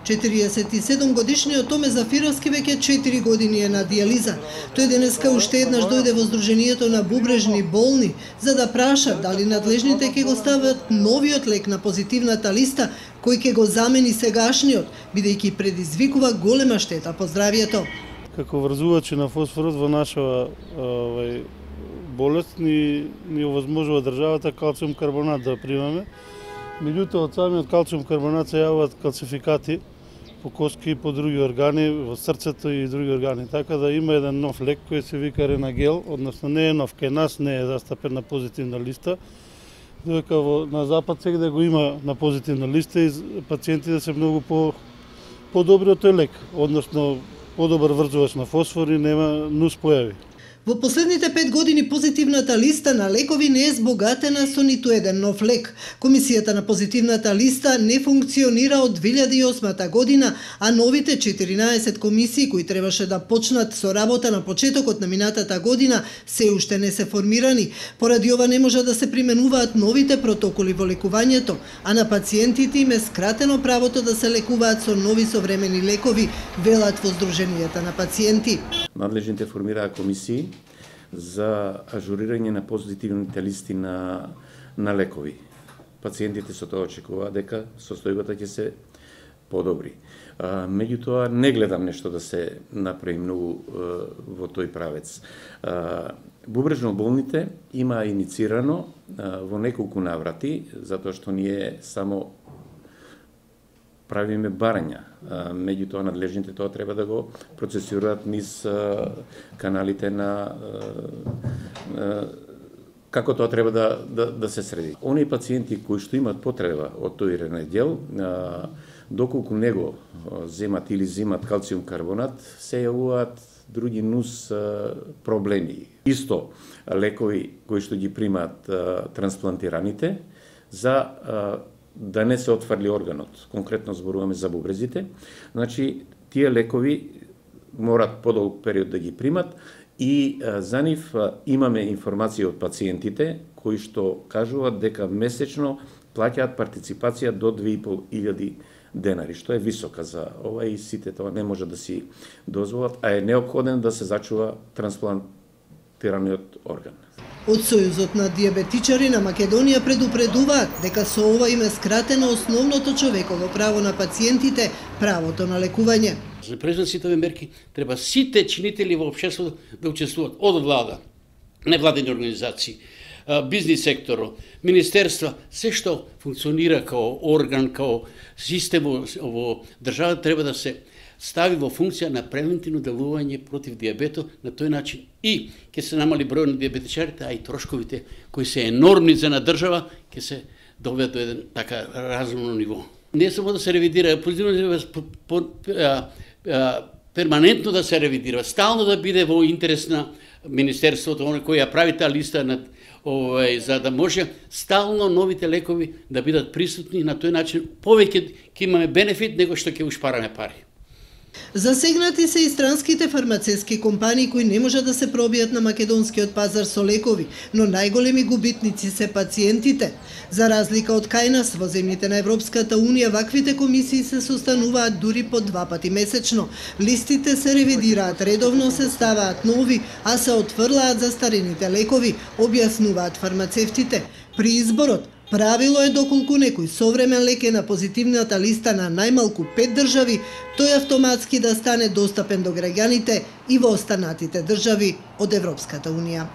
47-годишниот Томе Зафировски веќе 4 години е на диализа. Тој денеска уште еднаш дојде во Сдруженијето на бубрежни болни за да праша дали надлежните ќе го стават новиот лек на позитивната листа кој ќе го замени сегашниот, бидејќи предизвикува голема штета по здравјето. Како врзувачи на фосфорот во нашава болест ни овозможува државата калциум карбонат да примаме. Меѓутоа, од самиот калциум карбонат се јавуваат калцификати по коски и по други органи, во срцето и други органи. Така да има еден нов лек кој се вика Ренагел, односно не е нов, кај нас не е застапен на позитивна листа, додека на запад сегде го има на позитивна листа и пациентите се многу подобри од тој лек, односно подобар врзувач на фосфор и нема нус појави. Во последните 5 години позитивната листа на лекови не е збогатена со ниту еден нов лек. Комисијата на позитивната листа не функционира од 2008 година, а новите 14 комисии кои требаше да почнат со работа на почетокот на минатата година се уште не се формирани. Поради ова не може да се применуваат новите протоколи во лекувањето, а на пациентите им е скратено правото да се лекуваат со нови современи лекови, велат во Сдруженијата на пациенти. Надлежните формираа комисии за ажурирање на позитивните листи на лекови. Пациентите со тоа очекуваат дека состојбата ќе се подобри. Меѓутоа, не гледам нешто да се направи многу во тој правец. Бубрежно болните има иницирано во неколку наврати, затоа што ние само правиме барања. Меѓутоа, надлежните тоа треба да го процесираат низ каналите на како тоа треба да се среди. Оние пациенти кои што имаат потреба од тој Ренагел, доколку него земат или земат калциум карбонат, се јавуваат други нус проблеми. Исто лекови кои што ги примаат трансплантираните за да не се отфрли органот. Конкретно зборуваме за бубрезите. Значи, тие лекови морат подолг период да ги примат и за нив имаме информација од пациентите кои што кажуваат дека месечно плаќаат партиципација до 2500 денари, што е висока за ова и сите тоа не може да си дозволат, а е неопходен да се зачува трансплантираниот орган. Од Сојузот на диабетичари на Македонија предупредуваат дека со ова им е скратено основното човеково право на пациентите, правото на лекување. За презент сите овие мерки треба сите чинители во општеството да учествуваат, од влада, невладени организации, бизнис секторот, министерства, се што функционира као орган, као систем во државата треба да се стави во функција на превентивно делување против диабетот, на тој начин и ќе се намали број на диабетичарите, а и трошковите кои се енормни за една држава ќе се доведат до еден така разумно ниво. Не само да се ревидира, перманентно да се ревидира, стално да биде во интерес на министерството, кој ја прави таа листа за да може стално новите лекови да бидат присутни, на тој начин повеќе ќе имаме бенефит него што ќе ушпараме пари. Засегнати се и странските фармацевски компании кои не можат да се пробијат на македонскиот пазар со лекови, но најголеми губитници се пациентите. За разлика од кај нас, во земјите на Европската Унија, ваквите комисии се состануваат дури по 2 пати месечно. Листите се ревидираат редовно, се ставаат нови, а се отфрлаат застарените лекови, објаснуваат фармацевтите. При изборот, правило е доколку некој современ лек е на позитивната листа на најмалку 5 држави, тој автоматски да стане достапен до граѓаните и во останатите држави од Европската Унија.